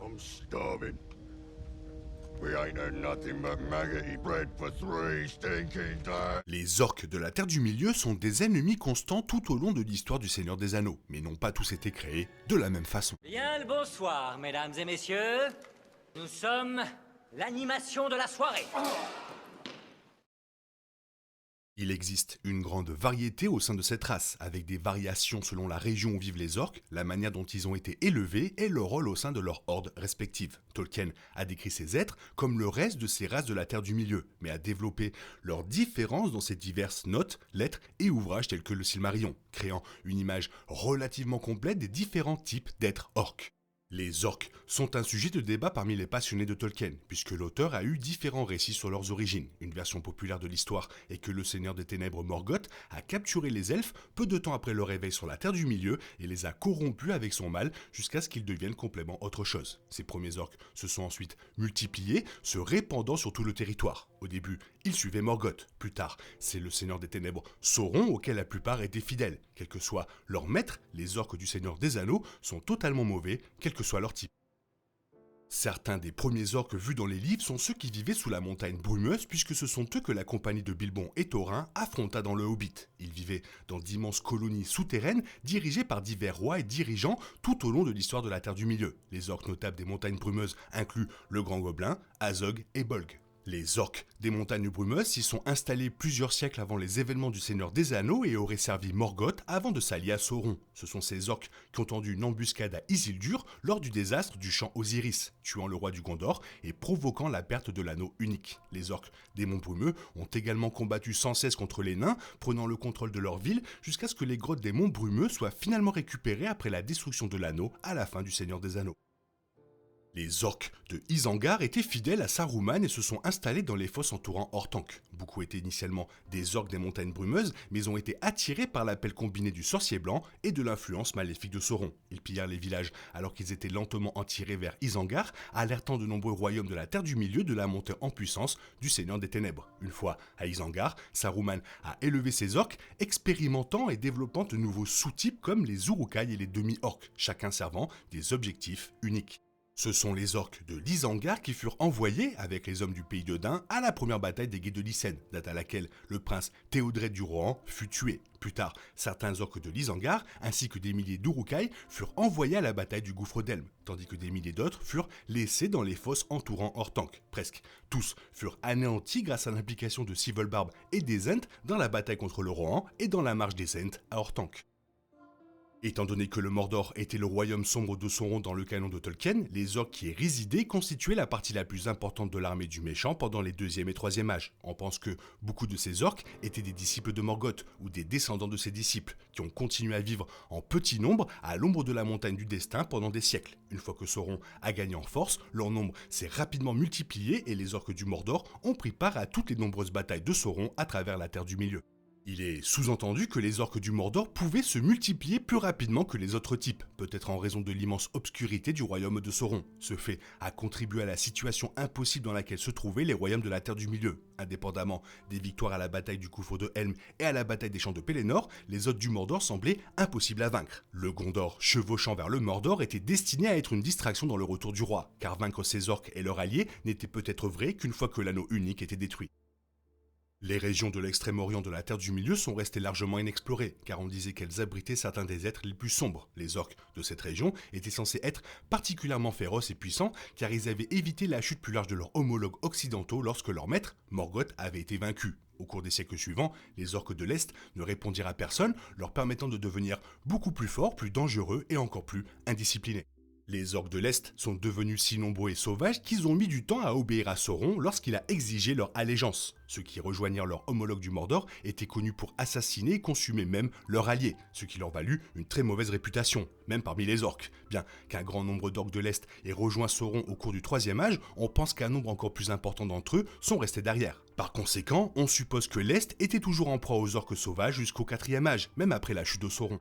I'm starving. We ain't had nothing but maggoty bread for 3 stinking days. Les orques de la Terre du Milieu sont des ennemis constants tout au long de l'histoire du Seigneur des Anneaux, mais n'ont pas tous été créés de la même façon. Bien le bonsoir, mesdames et messieurs. Nous sommes l'animation de la soirée. Il existe une grande variété au sein de cette race, avec des variations selon la région où vivent les orques, la manière dont ils ont été élevés et leur rôle au sein de leurs hordes respectives. Tolkien a décrit ces êtres comme le reste de ces races de la Terre du Milieu, mais a développé leurs différences dans ses diverses notes, lettres et ouvrages tels que le Silmarillion, créant une image relativement complète des différents types d'êtres orques. Les orques sont un sujet de débat parmi les passionnés de Tolkien, puisque l'auteur a eu différents récits sur leurs origines. Une version populaire de l'histoire est que le Seigneur des Ténèbres Morgoth a capturé les elfes peu de temps après leur réveil sur la Terre du Milieu et les a corrompus avec son mal jusqu'à ce qu'ils deviennent complètement autre chose. Ces premiers orques se sont ensuite multipliés, se répandant sur tout le territoire. Au début, ils suivaient Morgoth. Plus tard, c'est le Seigneur des Ténèbres Sauron auquel la plupart étaient fidèles. Quel que soit leur maître, les orques du Seigneur des Anneaux sont totalement mauvais, quel que soit leur type. Certains des premiers orques vus dans les livres sont ceux qui vivaient sous la montagne brumeuse, puisque ce sont eux que la compagnie de Bilbon et Thorin affronta dans le Hobbit. Ils vivaient dans d'immenses colonies souterraines dirigées par divers rois et dirigeants tout au long de l'histoire de la Terre du Milieu. Les orques notables des montagnes brumeuses incluent le Grand Gobelin, Azog et Bolg. Les orques des montagnes brumeuses s'y sont installés plusieurs siècles avant les événements du Seigneur des Anneaux et auraient servi Morgoth avant de s'allier à Sauron. Ce sont ces orques qui ont tendu une embuscade à Isildur lors du désastre du champ Osiris, tuant le roi du Gondor et provoquant la perte de l'anneau unique. Les orques des monts brumeux ont également combattu sans cesse contre les nains, prenant le contrôle de leur ville jusqu'à ce que les grottes des monts brumeux soient finalement récupérées après la destruction de l'anneau à la fin du Seigneur des Anneaux. Les orques de Isengard étaient fidèles à Saruman et se sont installés dans les fosses entourant Orthanc. Beaucoup étaient initialement des orques des montagnes brumeuses, mais ont été attirés par l'appel combiné du sorcier blanc et de l'influence maléfique de Sauron. Ils pillèrent les villages alors qu'ils étaient lentement attirés vers Isengard, alertant de nombreux royaumes de la Terre du Milieu de la montée en puissance du Seigneur des Ténèbres. Une fois à Isengard, Saruman a élevé ses orques, expérimentant et développant de nouveaux sous-types comme les Uruk-hai et les demi-orques, chacun servant des objectifs uniques. Ce sont les orques de l'Isengard qui furent envoyés, avec les hommes du pays de Dain, à la première bataille des Guets de Lycène, date à laquelle le prince Théodred du Rohan fut tué. Plus tard, certains orques de l'Isengard, ainsi que des milliers d'Uruk-hai, furent envoyés à la bataille du gouffre d'Helm, tandis que des milliers d'autres furent laissés dans les fosses entourant Orthanc. Presque tous furent anéantis grâce à l'implication de Sivelbarb et des Ents dans la bataille contre le Rohan et dans la marche des Ents à Orthanc. Étant donné que le Mordor était le royaume sombre de Sauron dans le canon de Tolkien, les orques qui y résidaient constituaient la partie la plus importante de l'armée du méchant pendant les 2e et 3e âges. On pense que beaucoup de ces orques étaient des disciples de Morgoth ou des descendants de ses disciples, qui ont continué à vivre en petit nombre à l'ombre de la montagne du destin pendant des siècles. Une fois que Sauron a gagné en force, leur nombre s'est rapidement multiplié et les orques du Mordor ont pris part à toutes les nombreuses batailles de Sauron à travers la Terre du Milieu. Il est sous-entendu que les orques du Mordor pouvaient se multiplier plus rapidement que les autres types, peut-être en raison de l'immense obscurité du royaume de Sauron. Ce fait a contribué à la situation impossible dans laquelle se trouvaient les royaumes de la Terre du Milieu. Indépendamment des victoires à la bataille du gouffre de Helm et à la bataille des champs de Pelennor, les orques du Mordor semblaient impossibles à vaincre. Le Gondor, chevauchant vers le Mordor, était destiné à être une distraction dans le retour du roi, car vaincre ces orques et leurs alliés n'était peut-être vrai qu'une fois que l'anneau unique était détruit. Les régions de l'extrême-orient de la Terre du Milieu sont restées largement inexplorées, car on disait qu'elles abritaient certains des êtres les plus sombres. Les orques de cette région étaient censés être particulièrement féroces et puissants, car ils avaient évité la chute plus large de leurs homologues occidentaux lorsque leur maître, Morgoth, avait été vaincu. Au cours des siècles suivants, les orques de l'Est ne répondirent à personne, leur permettant de devenir beaucoup plus forts, plus dangereux et encore plus indisciplinés. Les orques de l'Est sont devenus si nombreux et sauvages qu'ils ont mis du temps à obéir à Sauron lorsqu'il a exigé leur allégeance. Ceux qui rejoignirent leur homologue du Mordor étaient connus pour assassiner et consumer même leurs alliés, ce qui leur valut une très mauvaise réputation, même parmi les orques. Bien qu'un grand nombre d'orques de l'Est aient rejoint Sauron au cours du 3e âge, on pense qu'un nombre encore plus important d'entre eux sont restés derrière. Par conséquent, on suppose que l'Est était toujours en proie aux orques sauvages jusqu'au 4e âge, même après la chute de Sauron.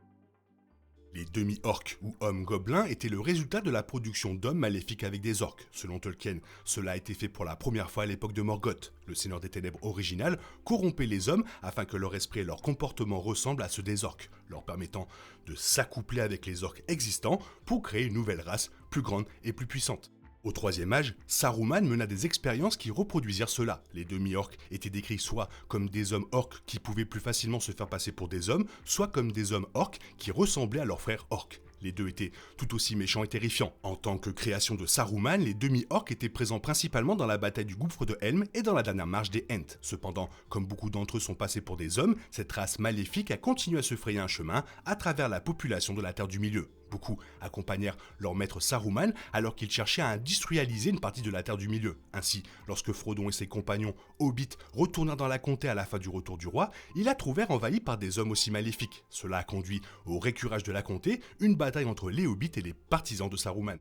Les demi-orques ou hommes gobelins étaient le résultat de la production d'hommes maléfiques avec des orques. Selon Tolkien, cela a été fait pour la première fois à l'époque de Morgoth. Le Seigneur des Ténèbres original corrompait les hommes afin que leur esprit et leur comportement ressemblent à ceux des orques, leur permettant de s'accoupler avec les orques existants pour créer une nouvelle race plus grande et plus puissante. Au troisième âge, Saruman mena des expériences qui reproduisirent cela. Les demi-orques étaient décrits soit comme des hommes orques qui pouvaient plus facilement se faire passer pour des hommes, soit comme des hommes orques qui ressemblaient à leurs frères orques. Les deux étaient tout aussi méchants et terrifiants. En tant que création de Saruman, les demi-orques étaient présents principalement dans la bataille du gouffre de Helm et dans la dernière marche des Ents. Cependant, comme beaucoup d'entre eux sont passés pour des hommes, cette race maléfique a continué à se frayer un chemin à travers la population de la Terre du Milieu. Beaucoup accompagnèrent leur maître Saruman alors qu'il cherchait à industrialiser une partie de la Terre du Milieu. Ainsi, lorsque Frodon et ses compagnons hobbits retournèrent dans la comté à la fin du retour du roi, ils la trouvèrent envahie par des hommes aussi maléfiques. Cela a conduit au récurage de la comté, une bataille entre les hobbits et les partisans de Saruman.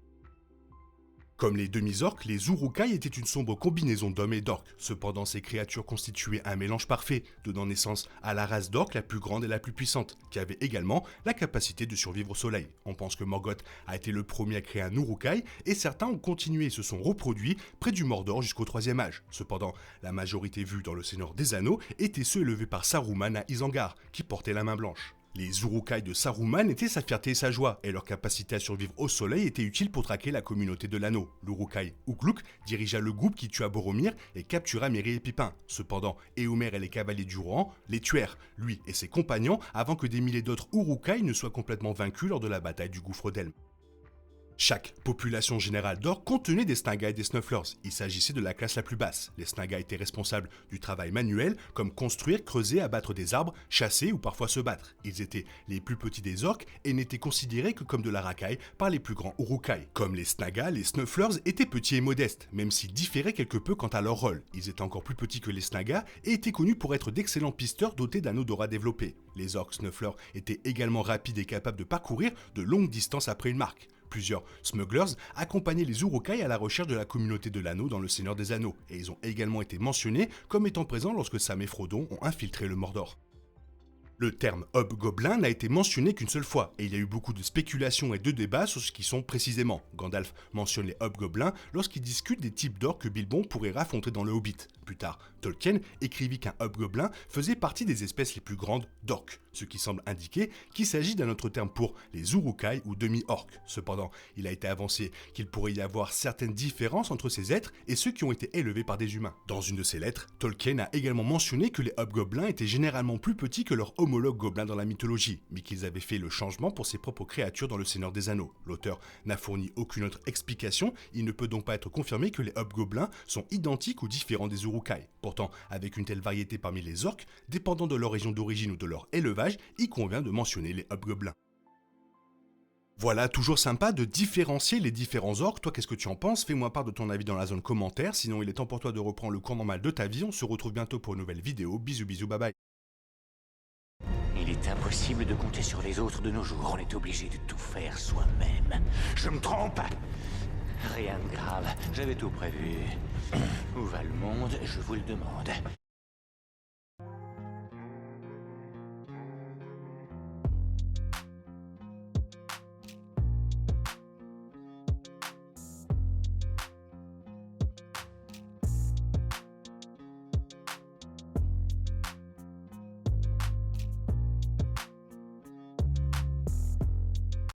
Comme les demi-orques, les Uruk-hai étaient une sombre combinaison d'hommes et d'orques. Cependant, ces créatures constituaient un mélange parfait, donnant naissance à la race d'orques la plus grande et la plus puissante, qui avait également la capacité de survivre au soleil. On pense que Morgoth a été le premier à créer un Uruk-hai, et certains ont continué et se sont reproduits près du Mordor jusqu'au troisième âge. Cependant, la majorité vue dans le Seigneur des Anneaux étaient ceux élevés par Saruman à Isengard, qui portaient la main blanche. Les Uruk-hai de Saruman étaient sa fierté et sa joie, et leur capacité à survivre au soleil était utile pour traquer la communauté de l'anneau. L'Uruk-hai Ugluk dirigea le groupe qui tua Boromir et captura Merry et Pippin. Cependant, Éomer et les cavaliers du Rohan les tuèrent, lui et ses compagnons, avant que des milliers d'autres Uruk-hai ne soient complètement vaincus lors de la bataille du gouffre d'Helm. Chaque population générale d'orques contenait des Snagai et des Snufflers. Il s'agissait de la classe la plus basse. Les Snagai étaient responsables du travail manuel, comme construire, creuser, abattre des arbres, chasser ou parfois se battre. Ils étaient les plus petits des orques et n'étaient considérés que comme de la racaille par les plus grands Uruk-hai. Comme les Snagas, les Snufflers étaient petits et modestes, même s'ils différaient quelque peu quant à leur rôle. Ils étaient encore plus petits que les Snagas et étaient connus pour être d'excellents pisteurs dotés d'un odorat développé. Les orques Snufflers étaient également rapides et capables de parcourir de longues distances après une marque. Plusieurs smugglers accompagnaient les Uruk-hai à la recherche de la communauté de l'anneau dans le Seigneur des Anneaux, et ils ont également été mentionnés comme étant présents lorsque Sam et Frodon ont infiltré le Mordor. Le terme hobgoblin n'a été mentionné qu'une seule fois, et il y a eu beaucoup de spéculations et de débats sur ce qu'ils sont précisément. Gandalf mentionne les hobgoblins lorsqu'il discute des types d'orques que Bilbon pourrait affronter dans le Hobbit. Plus tard, Tolkien écrivit qu'un hobgoblin faisait partie des espèces les plus grandes d'orques, ce qui semble indiquer qu'il s'agit d'un autre terme pour les Uruk-hai ou demi-orques. Cependant, il a été avancé qu'il pourrait y avoir certaines différences entre ces êtres et ceux qui ont été élevés par des humains. Dans une de ses lettres, Tolkien a également mentionné que les hobgoblins étaient généralement plus petits que leurs homologues gobelins dans la mythologie, mais qu'ils avaient fait le changement pour ses propres créatures dans le Seigneur des Anneaux. L'auteur n'a fourni aucune autre explication, il ne peut donc pas être confirmé que les hobgoblins sont identiques ou différents des Uruk-hai. Pourtant, avec une telle variété parmi les orques, dépendant de leur région d'origine ou de leur élevage, il convient de mentionner les hobgoblins. Voilà, toujours sympa de différencier les différents orques. Toi, qu'est-ce que tu en penses? Fais-moi part de ton avis dans la zone commentaire. Sinon, il est temps pour toi de reprendre le cours normal de ta vie. On se retrouve bientôt pour une nouvelle vidéo. Bisous, bisous, bye bye. Il est impossible de compter sur les autres de nos jours. On est obligé de tout faire soi-même. Je me trompe? Rien de grave, j'avais tout prévu. Où va le monde, je vous le demande.